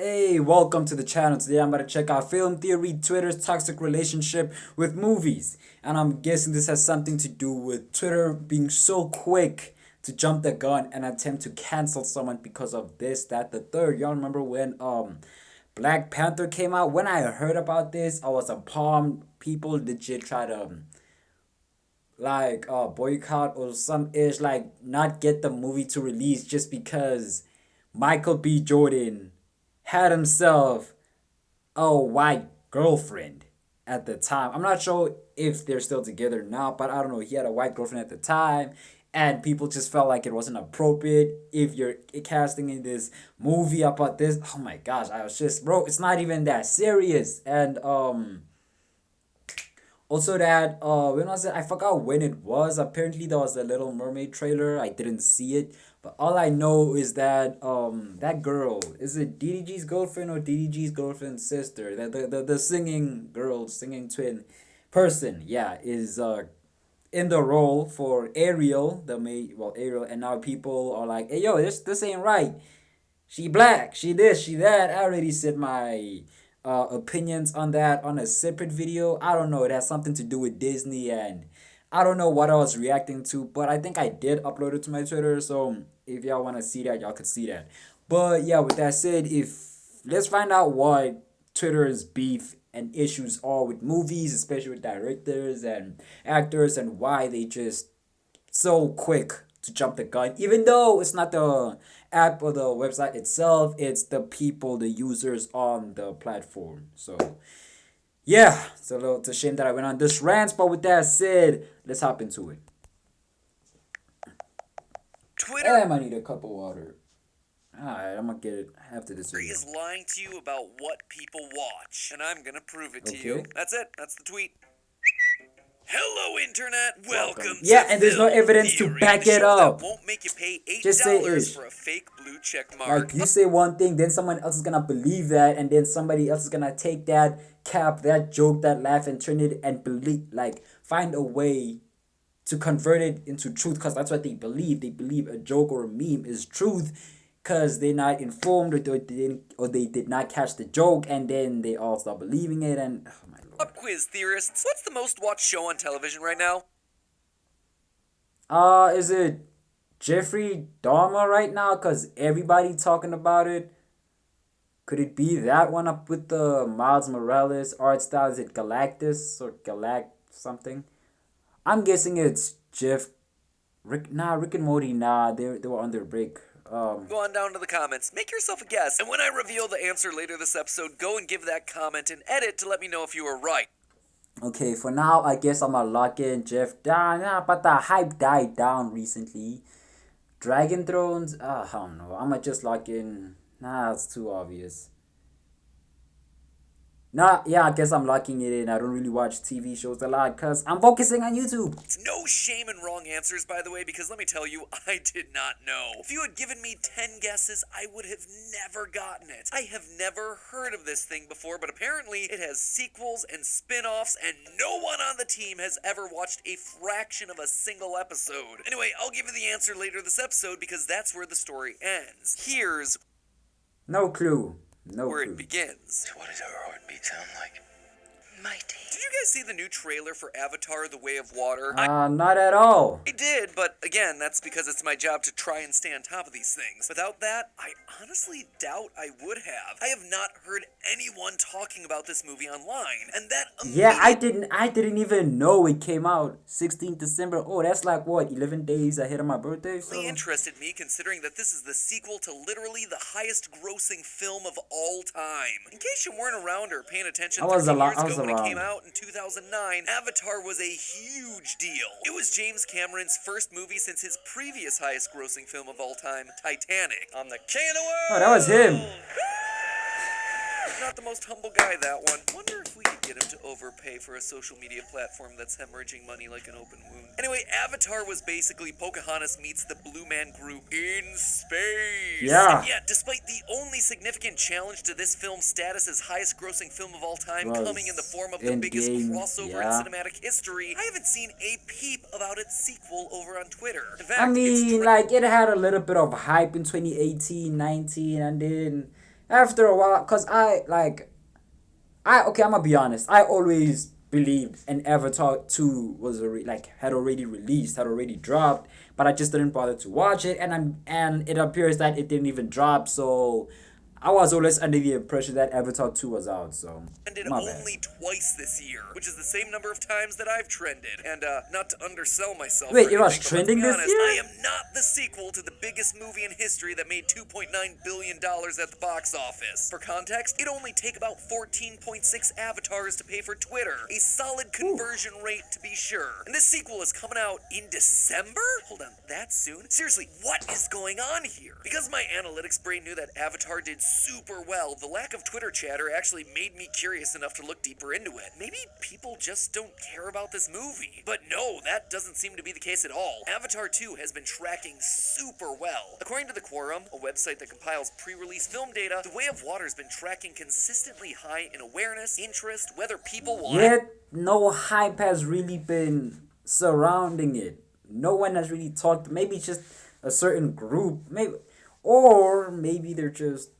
Hey, welcome to the channel. Today I'm about to check out film theory, Twitter's toxic relationship with movies. And I'm guessing this has something to do with Twitter being so quick to jump the gun and attempt to cancel someone because of this, that, the third. Y'all remember when Black Panther came out? When I heard about this, I was appalled. People legit try to boycott or some ish, like not get the movie to release just because Michael B. Jordan had himself a white girlfriend at the time. I'm not sure if they're still together now, but I don't know. He had a white girlfriend at the time, and people just felt like it wasn't appropriate if you're casting in this movie about this. Oh my gosh, I was just, bro, it's not even that serious. And also that when was it? I forgot when it was. Apparently there was a Little Mermaid trailer. I didn't see it, but all I know is that that girl, is it DDG's girlfriend or DDG's girlfriend's sister? The singing girl, singing twin person, yeah, is in the role for Ariel, the maid, well, Ariel, and now people are like, hey yo, this ain't right. She black, she this, she that. I already said my opinions on that on a separate video. I don't know. It has something to do with Disney, and I don't know what I was reacting to, but I think I did upload it to my Twitter. So if y'all want to see that, y'all could see that. But yeah, with that said, if let's find out what Twitter's beef and issues are with movies, especially with directors and actors, and why they just so quick to jump the gun, even though it's not the app or the website itself, it's the people, the users on the platform. So yeah, it's a shame that I went on this rant, but with that said, let's hop into it. Twitter I need a cup of water. Alright, I'm gonna get it after this video. is lying to you about what people watch, and I'm gonna prove it to Okay. you. That's it. That's the tweet. Hello, Internet. Welcome. Yeah, to and there's no Film evidence to Theory, back the it show up. That won't make you pay $8 Just say ish. for a fake blue check mark. Like you say one thing, then someone else is gonna believe that, and then somebody else is gonna take that cap, that joke, that laugh, and turn it and believe, like find a way to convert it into truth, because that's what they believe. They believe a joke or a meme is truth, because they're not informed, or they did not catch the joke, and then they all start believing it. And oh my lord. Up quiz theorists. What's the most watched show on television right now? Is it Jeffrey Dahmer right now? Cause everybody talking about it. Could it be that one up with the Miles Morales art style? Is it Galactus or Galact something? I'm guessing it's Rick and Morty. Nah, they were on their break. Go on down to the comments. Make yourself a guess. And when I reveal the answer later this episode, go and give that comment and edit to let me know if you were right. Okay, for now, I guess I'm gonna lock in Jeff down. Yeah, but the hype died down recently. Dragon Thrones, I don't know. I'm gonna just lock in. Nah, it's too obvious. Nah, yeah, I guess I'm locking it in. I don't really watch TV shows a lot because I'm focusing on YouTube. It's no shame in wrong answers, by the way, because let me tell you, I did not know. If you had given me 10 guesses, I would have never gotten it. I have never heard of this thing before, but apparently it has sequels and spin-offs, and no one on the team has ever watched a fraction of a single episode. Anyway, I'll give you the answer later this episode because that's where the story ends. Here's No clue. No where clue. it begins. What does our heartbeat sound like? Mighty. Did you guys see the new trailer for Avatar: The Way of Water? Not at all. I did, but again, that's because it's my job to try and stay on top of these things. Without that, I honestly doubt I would have. I have not heard anyone talking about this movie online, and that Yeah, I didn't even know it came out 16th December. Oh, that's like what, 11 days ahead of my birthday. So interested me, considering that this is the sequel to literally the highest grossing film of all time. In case you weren't around or paying attention, I was 13 years I was ago when it came around. out in 2009, Avatar was a huge deal. It was James Cameron's first movie since his previous highest grossing film of all time, Titanic. I'm the king of the world! Oh, that was him. Not the most humble guy, that one. Wonder if we could get him to overpay for a social media platform that's hemorrhaging money like an open wound. Anyway, Avatar was basically Pocahontas meets the Blue Man Group in space. Yeah. And yet, despite the only significant challenge to this film's status as highest grossing film of all time Was coming in the form of the biggest Endgame, crossover yeah. in cinematic history, I haven't seen a peep about its sequel over on Twitter. In fact, I it's mean, like, it had a little bit of hype in 2018, 19, and then after a while, cause I'm gonna be honest. I always believed an Avatar 2 was had already released, had already dropped, but I just didn't bother to watch it, and it appears that it didn't even drop. So I was always under the impression that Avatar 2 was out. So Trended my bad. only twice this year, which is the same number of times that I've trended. And not to undersell myself. Wait, or it was anything, but trending let's be this honest, year? I am not the sequel to the biggest movie in history that made $2.9 billion at the box office. For context, it'd only take about 14.6 avatars to pay for Twitter. A solid conversion rate, to be sure. And this sequel is coming out in December? Hold on, that soon? Seriously, what is going on here? Because my analytics brain knew that Avatar did super well, the lack of Twitter chatter actually made me curious enough to look deeper into it. Maybe people just don't care about this movie. But no, that doesn't seem to be the case at all. Avatar 2 has been tracking super well. According to the Quorum, a website that compiles pre-release film data, The Way of Water's been tracking consistently high in awareness, interest, whether people will Yet no hype has really been surrounding it. No one has really talked. Maybe it's just a certain group, maybe, or maybe they're just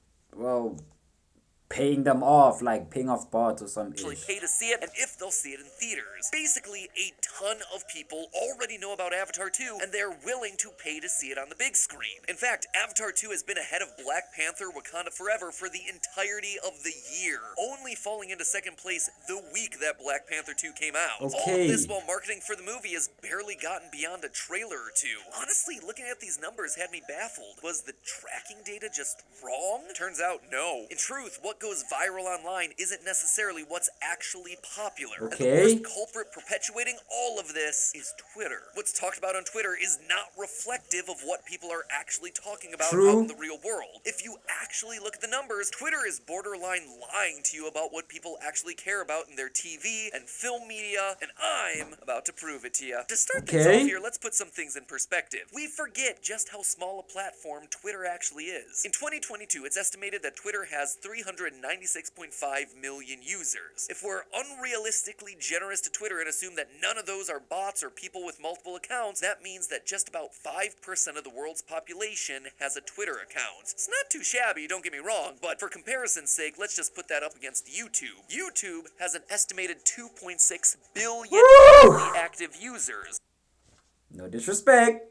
paying them off, like paying off bots or some actually ish. pay to see it, and if they'll see it in theaters. Basically, a ton of people already know about Avatar 2, and they're willing to pay to see it on the big screen. In fact, Avatar 2 has been ahead of Black Panther Wakanda Forever for the entirety of the year, only falling into second place the week that Black Panther 2 came out. All of Okay. this while marketing for the movie has barely gotten beyond a trailer or two. Honestly, looking at these numbers had me baffled. Was the tracking data just wrong? Turns out, no. In truth, what goes viral online isn't necessarily what's actually popular. And the Okay. worst culprit perpetuating all of this is Twitter. What's talked about on Twitter is not reflective of what people are actually talking about True. out in the real world. If you actually look at the numbers, Twitter is borderline lying to you about what people actually care about in their TV and film media, and I'm about to prove it to you. To start things Okay. off here, let's put some things in perspective. We forget just how small a platform Twitter actually is. In 2022, it's estimated that Twitter has 396.5 million users. If we're unrealistically generous to Twitter and assume that none of those are bots or people with multiple accounts, that means that just about 5% of the world's population has a Twitter account. It's not too shabby, don't get me wrong, but for comparison's sake, let's just put that up against YouTube. YouTube has an estimated 2.6 billion Woo! monthly active users. No disrespect.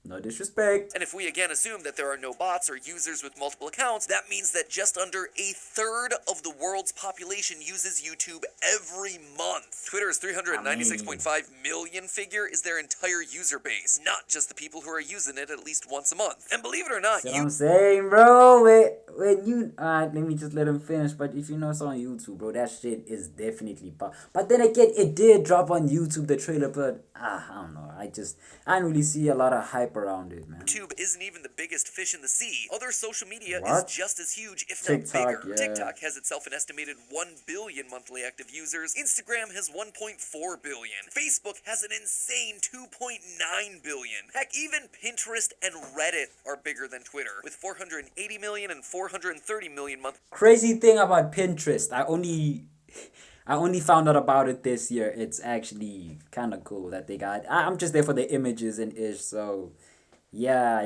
No disrespect. And if we again assume that there are no bots or users with multiple accounts, that means that just under a third of the world's population uses YouTube every month. Twitter's 396.5 million figure is their entire user base, not just the people who are using it at least once a month. And believe it or not, See what I'm saying, bro? When you let me just let him finish. But if you know it's on YouTube, bro, that shit is definitely pop. But then again, it did drop on YouTube, the trailer. But I don't know. I don't really see a lot of hype around it, man. YouTube isn't even the biggest fish in the sea. Other social media What? is just as huge, if TikTok, not bigger. yeah. TikTok has itself an estimated 1 billion monthly active users. Instagram has 1.4 billion. Facebook has an insane 2.9 billion. Heck, even Pinterest and Reddit are bigger than Twitter, with 480 million and 430 million monthly. Crazy thing about Pinterest, I only found out about it this year. It's actually kind of cool that they got. I'm just there for the images and ish. So, yeah,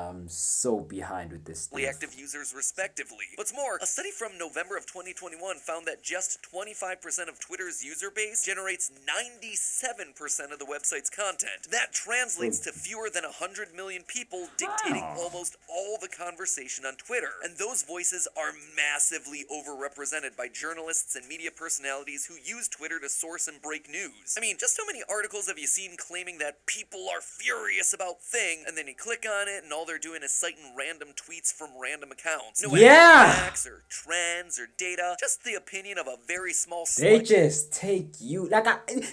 I'm so behind with this stuff. Active users respectively. What's more, a study from November of 2021 found that just 25% of Twitter's user base generates 97% of the website's content. That translates to fewer than 100 million people dictating almost all the conversation on Twitter. And those voices are massively overrepresented by journalists and media personalities who use Twitter to source and break news. I mean, just how many articles have you seen claiming that people are furious about thing, and then you click on it and all they're doing is citing random tweets from random accounts. No Yeah. facts or trends or data, just the opinion of a very small They just take you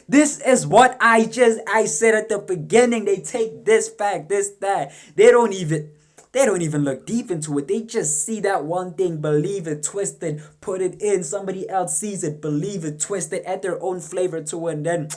this is what I said at the beginning. They take this fact, this, that. They don't even look deep into it. They just see that one thing, believe it, twist it, put it in. Somebody else sees it, believe it, twist it, add their own flavor to it, and then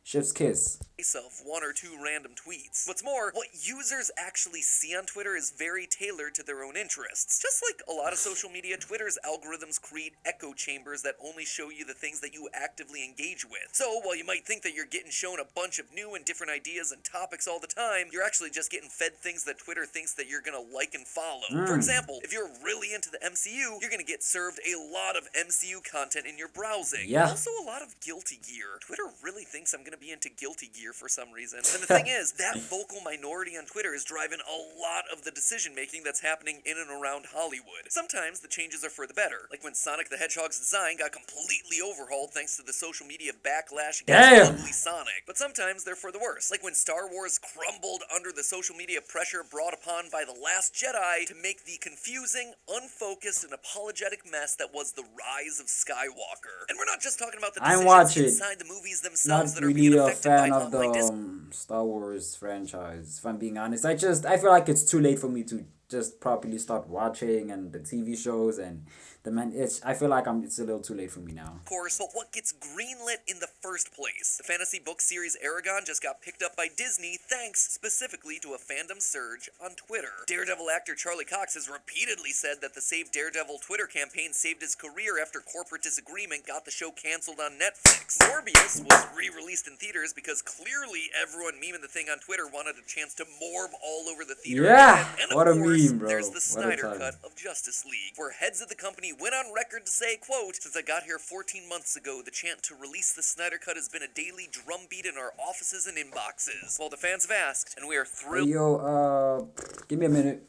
chef's kiss. of one or two random tweets. What's more, what users actually see on Twitter is very tailored to their own interests. Just like a lot of social media, Twitter's algorithms create echo chambers that only show you the things that you actively engage with. So, while you might think that you're getting shown a bunch of new and different ideas and topics all the time, you're actually just getting fed things that Twitter thinks that you're gonna like and follow. For example, if you're really into the MCU, you're gonna get served a lot of MCU content in your browsing. Yeah. Also a lot of Guilty Gear. Twitter really thinks I'm gonna be into Guilty Gear for some reason. And the thing is, that vocal minority on Twitter is driving a lot of the decision making that's happening in and around Hollywood. Sometimes the changes are for the better, like when Sonic the Hedgehog's design got completely overhauled thanks to the social media backlash against ugly Sonic. But sometimes they're for the worse, like when Star Wars crumbled under the social media pressure brought upon by The Last Jedi to make the confusing, unfocused, and apologetic mess that was the rise of Skywalker. And we're not just talking about the decisions inside the movies themselves that are being affected by of the Star Wars franchise, if I'm being honest. I feel like it's too late for me to just properly start watching and the TV shows and I feel like it's a little too late for me now. Of course, but what gets greenlit in the first place? The fantasy book series Aragon just got picked up by Disney thanks specifically to a fandom surge on Twitter. Daredevil actor Charlie Cox has repeatedly said that the Save Daredevil Twitter campaign saved his career after corporate disagreement got the show canceled on Netflix. Morbius was re-released in theaters because clearly everyone memeing the thing on Twitter wanted a chance to morb all over the theater. Yeah, and what a course, meme, bro. There's the Snyder Cut of Justice League, where heads of the company went on record to say, quote, "Since I got here 14 months ago, the chant to release the Snyder Cut has been a daily drumbeat in our offices and inboxes." Well, the fans have asked, and we are thrilled. Hey, yo, give me a minute.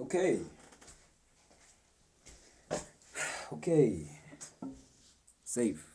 Okay. Okay. Save.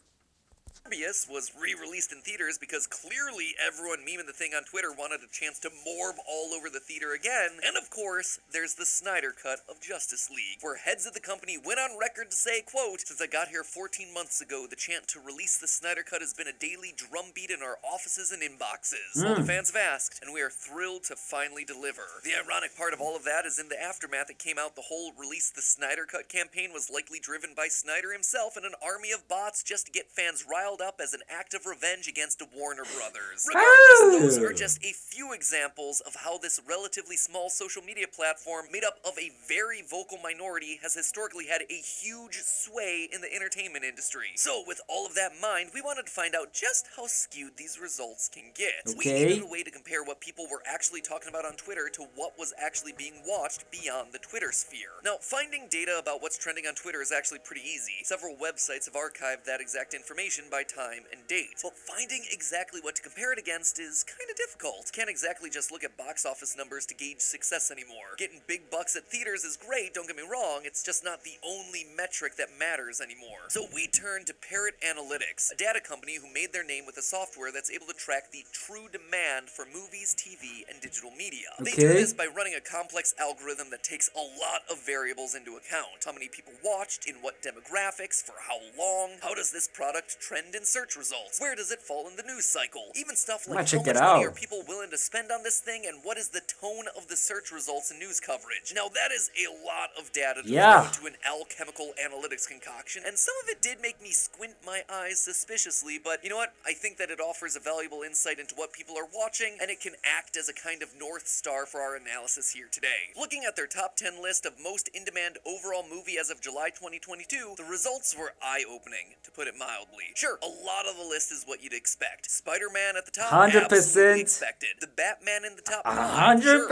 Morbius was re-released in theaters because clearly everyone memeing the thing on Twitter wanted a chance to morb all over the theater again. And of course, there's the Snyder Cut of Justice League, where heads of the company went on record to say, quote, "Since I got here 14 months ago, the chant to release the Snyder Cut has been a daily drumbeat in our offices and inboxes." Well, the fans have asked, and we are thrilled to finally deliver. The ironic part of all of that is in the aftermath that came out, the whole Release the Snyder Cut campaign was likely driven by Snyder himself and an army of bots just to get fans riled up as an act of revenge against Warner Brothers. Regardless, those are just a few examples of how this relatively small social media platform made up of a very vocal minority has historically had a huge sway in the entertainment industry. So with all of that in mind, we wanted to find out just how skewed these results can get. We needed a way to compare what people were actually talking about on Twitter to what was actually being watched beyond the Twitter sphere. Now, finding data about what's trending on Twitter is actually pretty easy. Several websites have archived that exact information by time and date. But finding exactly what to compare it against is kind of difficult. Can't exactly just look at box office numbers to gauge success anymore. Getting big bucks at theaters is great, don't get me wrong, it's just not the only metric that matters anymore. So we turned to Parrot Analytics, a data company who made their name with a software that's able to track the true demand for movies, TV, and digital media. They do this by running a complex algorithm that takes a lot of variables into account. How many people watched, in what demographics, for how long, how does this product trend in search results, where does it fall in the news cycle, even stuff like how much money are people willing to spend on this thing, and what is the tone of the search results and news coverage. Now that is a lot of data to throw into an alchemical analytics concoction, and some of it did make me squint my eyes suspiciously, but you know what, I think that it offers a valuable insight into what people are watching, and it can act as a kind of North Star for our analysis here today. Looking at their top 10 list of most in-demand overall movie as of July 2022, the results were eye-opening, to put it mildly. Sure, a lot of the list is what you'd expect. Spider-Man at the top, 100%. Absolutely expected. The Batman in the top 5, 100%. Sure,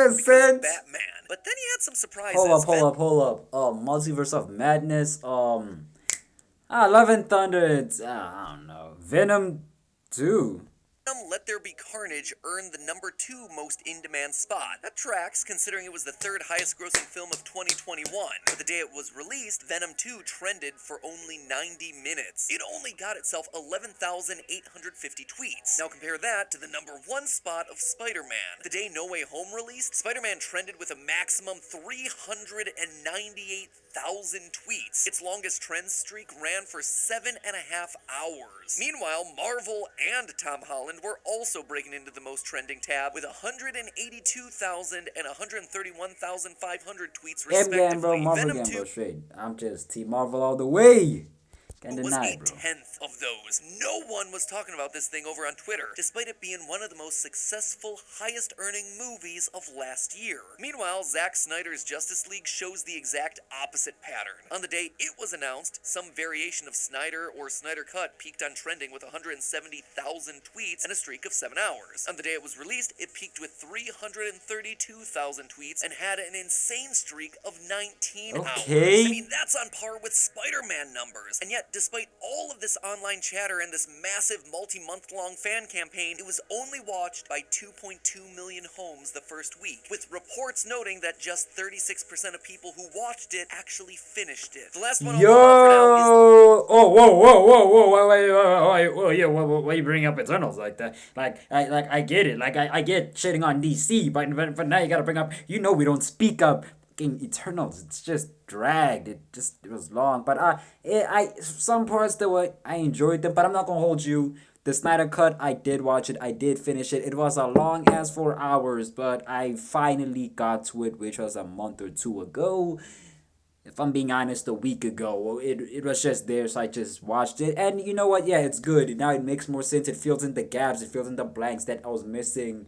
Batman. But then he had some surprises. Hold up. Multiverse of Madness. Love and Thunder. It's I don't know. Venom 2. Let There Be Carnage earned the number 2 most in-demand spot. That tracks, considering it was the 3rd highest-grossing film of 2021. But the day it was released, Venom 2 trended for only 90 minutes. It only got itself 11,850 tweets. Now compare that to the number 1 spot of Spider-Man. The day No Way Home released, Spider-Man trended with a maximum 398,000 tweets. Its longest trend streak ran for 7.5 hours. Meanwhile, Marvel and Tom Holland were also breaking into the most trending tab with 182,000 and 131,500 tweets respectively. Game bro, Marvel Venom game 2 bro, straight. I'm just Team Marvel all the way. Can't was deny a it, bro. tenth of those. No one was talking about this thing over on Twitter, despite it being one of the most successful, highest-earning movies of last year. Meanwhile, Zack Snyder's Justice League shows the exact opposite pattern. On the day it was announced, some variation of Snyder or Snyder Cut peaked on trending with 170,000 tweets and a streak of 7 hours. On the day it was released, it peaked with 332,000 tweets and had an insane streak of 19 hours. I mean, that's on par with Spider-Man numbers. And yet, despite all of this online chatter and this massive multi-month-long fan campaign, it was only watched by 2.2 million homes the first week, with reports noting that just 36% of people who watched it actually finished it. The last one I'll call for now is... Oh, whoa, wait, yeah, why you bring up Eternals like that? I get it, I get shitting on DC, but now you gotta bring up, we don't speak up Eternals. It's just dragged. It was long, but some parts that I enjoyed them, but I'm not gonna hold you. The Snyder Cut, I did watch it. I did finish it. It was a long ass 4 hours, but I finally got to it, which was a month or 2 ago. If I'm being honest, a week ago. It was just there, so I just watched it. And you know what? Yeah, it's good. Now it makes more sense. It fills in the gaps. It fills in the blanks that I was missing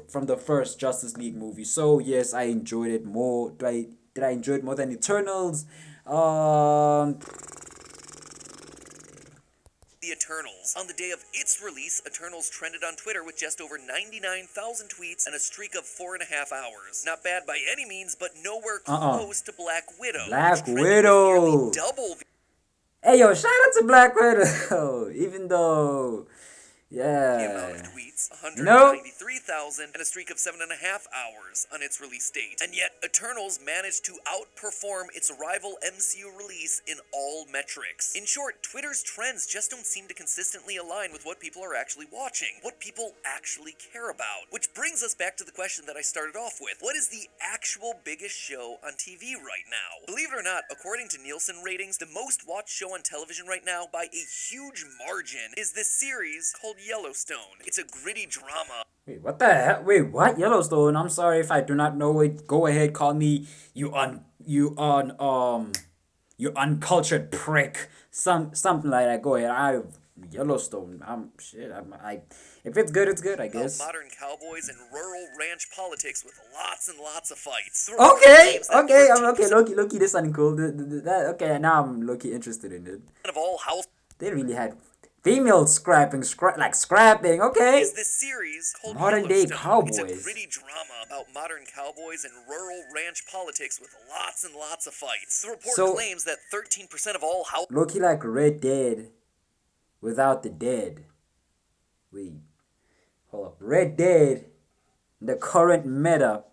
from the first Justice League movie. So yes, I enjoyed it more. Did I enjoy it more than Eternals? The Eternals. On the day of its release, Eternals trended on Twitter with just over 99,000 tweets and a streak of 4.5 hours. Not bad by any means, but nowhere close to Black Widow. Black which Widow. With nearly double Hey yo, shout out to Black Widow. Even though, the amount of yeah. tweets, 193,000, and a streak of 7.5 hours on its release date. And yet, Eternals managed to outperform its rival MCU release in all metrics. In short, Twitter's trends just don't seem to consistently align with what people are actually watching, what people actually care about. Which brings us back to the question that I started off with. What is the actual biggest show on TV right now? Believe it or not, according to Nielsen ratings, the most watched show on television right now by a huge margin is this series called Yellowstone. It's a gritty drama. Wait, what the hell? Wait, what? Yellowstone? I'm sorry if I do not know it. Go ahead, call me you uncultured prick. Something like that. Go ahead. Yellowstone. If it's good, it's good, I guess. Modern cowboys and rural ranch politics with lots and lots of fights. Okay. I'm okay. Loki, this sounding cool. Okay, now I'm Loki interested in it. Of all house. They really had female scrapping, okay. Is this series called Modern Day Yellowstone. Cowboys. It's a gritty drama about modern cowboys and rural ranch politics with lots and lots of fights. The report claims that 13% of all house... Loki like Red Dead without the dead. Wait. Hold up. Red Dead, the current meta,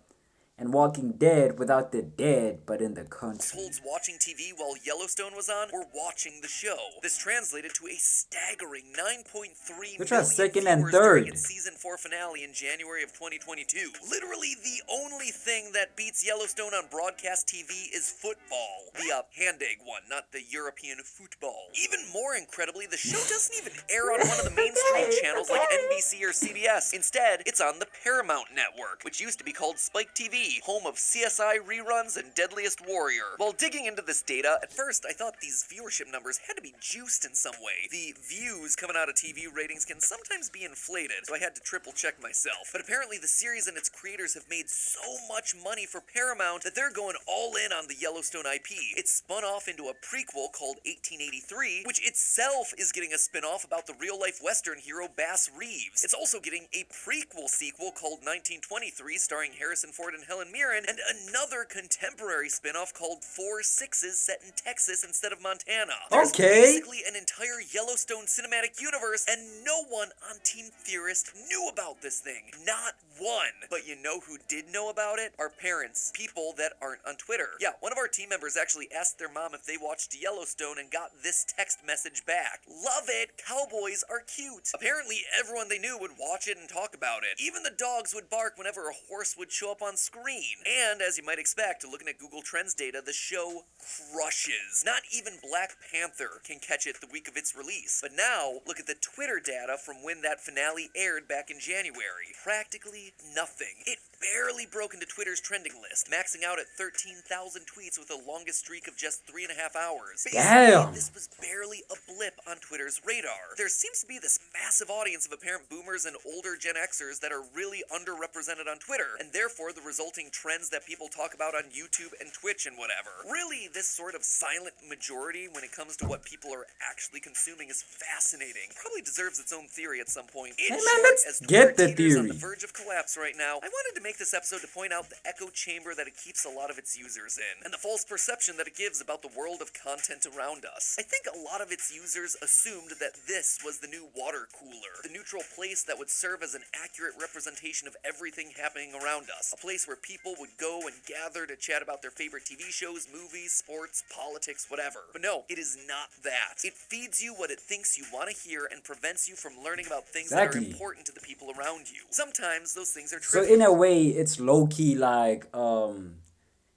and Walking Dead without the dead, but in the country. Households watching TV while Yellowstone was on were watching the show. This translated to a staggering 9.3 Which million was second viewers and third. during its season 4 finale in January of 2022. Literally the only thing that beats Yellowstone on broadcast TV is football. The hand egg one, not the European football. Even more incredibly, the show doesn't even air on one of the mainstream channels like NBC or CBS. Instead, it's on the Paramount Network, which used to be called Spike TV, home of CSI reruns and Deadliest Warrior. While digging into this data, at first I thought these viewership numbers had to be juiced in some way. The views coming out of TV ratings can sometimes be inflated, so I had to triple check myself. But apparently the series and its creators have made so much money for Paramount that they're going all in on the Yellowstone IP. It's spun off into a prequel called 1883, which itself is getting a spin-off about the real-life Western hero Bass Reeves. It's also getting a prequel sequel called 1923 starring Harrison Ford and Helen Helen Mirren, and another contemporary spin-off called Four Sixes set in Texas instead of Montana. There's Okay. basically an entire Yellowstone cinematic universe, and no one on Team Theorist knew about this thing. Not one. But you know who did know about it? Our parents. People that aren't on Twitter. Yeah, one of our team members actually asked their mom if they watched Yellowstone and got this text message back. Love it! Cowboys are cute! Apparently everyone they knew would watch it and talk about it. Even the dogs would bark whenever a horse would show up on screen. And as you might expect, looking at Google Trends data, the show crushes. Not even Black Panther can catch it the week of its release. But now, look at the Twitter data from when that finale aired back in January. Practically nothing. It barely broke into Twitter's trending list, maxing out at 13,000 tweets with a longest streak of just 3.5 hours. Basically, Damn. this was barely a blip on Twitter's radar. There seems to be this massive audience of apparent boomers and older Gen Xers that are really underrepresented on Twitter, and therefore the resulting trends that people talk about on YouTube and Twitch and whatever. Really, this sort of silent majority when it comes to what people are actually consuming is fascinating. Probably deserves its own theory at some point. In Hey man, short, let's as get Twitter the teeters on theory. the verge of collapse right now, I wanted to make this episode to point out the echo chamber that it keeps a lot of its users in, and the false perception that it gives about the world of content around us. I think a lot of its users assumed that this was the new water cooler, the neutral place that would serve as an accurate representation of everything happening around us, a place where people would go and gather to chat about their favorite TV shows, movies, sports, politics, whatever. But no, it is not that. It feeds you what it thinks you want to hear and prevents you from learning about things that are Exactly. important to the people around you. Sometimes those things are So trivial. in a way, it's low key like you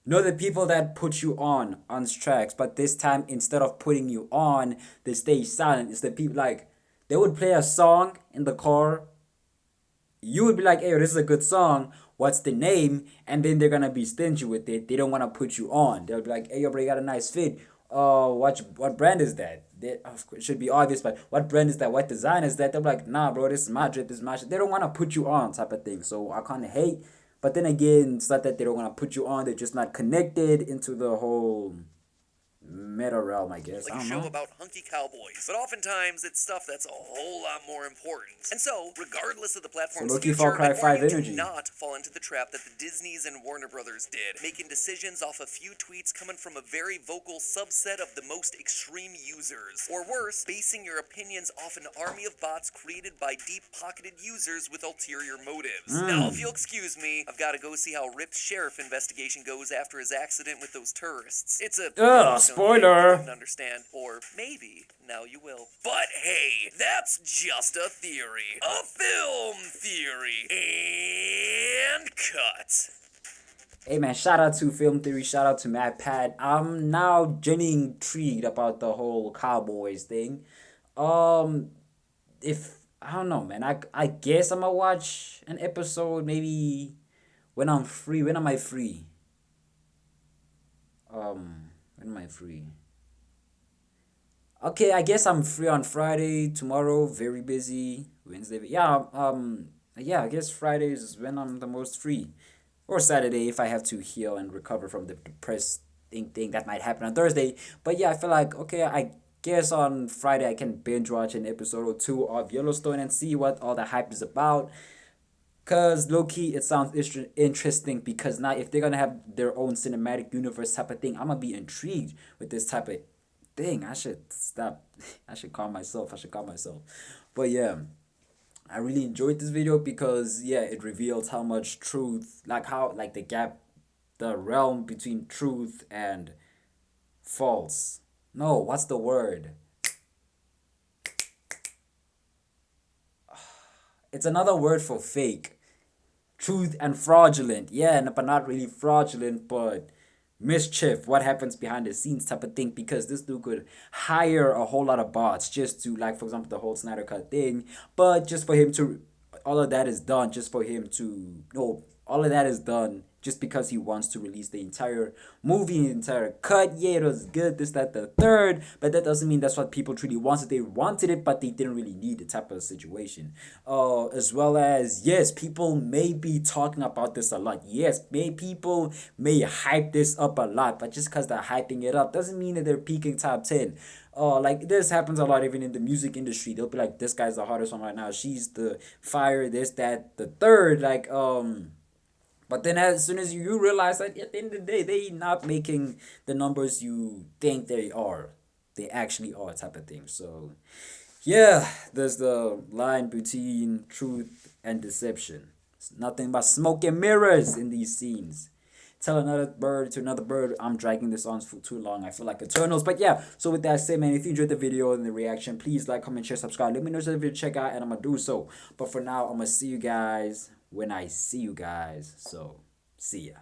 know the people that put you on tracks, but this time instead of putting you on, they stay silent. It's the people like they would play a song in the car. You would be like, "Hey, this is a good song. What's the name?" And then they're gonna be stingy with it. They don't wanna put you on. They'll be like, "Hey, yo, bro, you got a nice fit. What brand is that?" Of course, it should be obvious, but what brand is that? What design is that? They're like, "Nah, bro, this is my drip. This is my shit." They don't wanna put you on, type of thing. So I kind of hate. But then again, it's not that they don't wanna put you on. They're just not connected into the whole meta realm, I guess. Like I a don't show know. about hunky cowboys. But oftentimes, it's stuff that's a whole lot more important. And so, regardless of the platform's low-key Far future, Cry I warn 5 you energy. to not fall into the trap that the Disneys and Warner Brothers did, making decisions off a few tweets coming from a very vocal subset of the most extreme users. Or worse, basing your opinions off an army of bots created by deep-pocketed users with ulterior motives. Now, if you'll excuse me, I've got to go see how Rip's sheriff investigation goes after his accident with those tourists. It's a Yellowstone thing you spoiler. wouldn't understand, or maybe now you will. But hey, that's just a theory. A film theory. And cut. Hey man, shout out to Film Theory, shout out to Matt Pat. I'm now genuinely intrigued about the whole Cowboys thing. If I don't know, man, I guess I'm gonna watch an episode maybe when I'm free. When am I free? When am I free? Okay, I guess I'm free on Friday. Tomorrow, very busy. Wednesday, yeah. I guess Friday is when I'm the most free, or Saturday if I have to heal and recover from the depressed thing that might happen on Thursday. But yeah, I feel like okay, I guess on Friday I can binge watch an episode or two of Yellowstone and see what all the hype is about. Cause low key, it sounds interesting because now if they're gonna have their own cinematic universe type of thing, I'm gonna be intrigued with this type of thing. I should stop. I should calm myself. I should calm myself. But yeah, I really enjoyed this video because yeah, it reveals how much truth, like how like the gap, the realm between truth and false. No, what's the word? It's another word for fake. Truth and fraudulent. Yeah, but not really fraudulent, but mischief, what happens behind the scenes type of thing, because this dude could hire a whole lot of bots just to, like, for example, the whole Snyder Cut thing, but just for him to, all of that is done just for him to, no, all of that is done just because he wants to release the entire movie, the entire cut. Yeah, it was good, this, that, the third, but that doesn't mean that's what people truly wanted. They wanted it, but they didn't really need it type of situation. As well as, yes, people may be talking about this a lot. Yes, people may hype this up a lot, but just because they're hyping it up doesn't mean that they're peaking top 10. Like this happens a lot even in the music industry. They'll be like, this guy's the hottest one right now. She's the fire, this, that, the third. Like, But then as soon as you realize that at the end of the day, they not making the numbers you think they are. They actually are type of thing. So yeah, there's the line between truth and deception. It's nothing but smoke and mirrors in these scenes. Tell another bird to another bird. I'm dragging this on for too long. I feel like Eternals. But yeah, so with that said, man, if you enjoyed the video and the reaction, please like, comment, share, subscribe. Let me know if you check out, and I'm going to do so. But for now, I'm going to see you guys when I see you guys. So, see ya.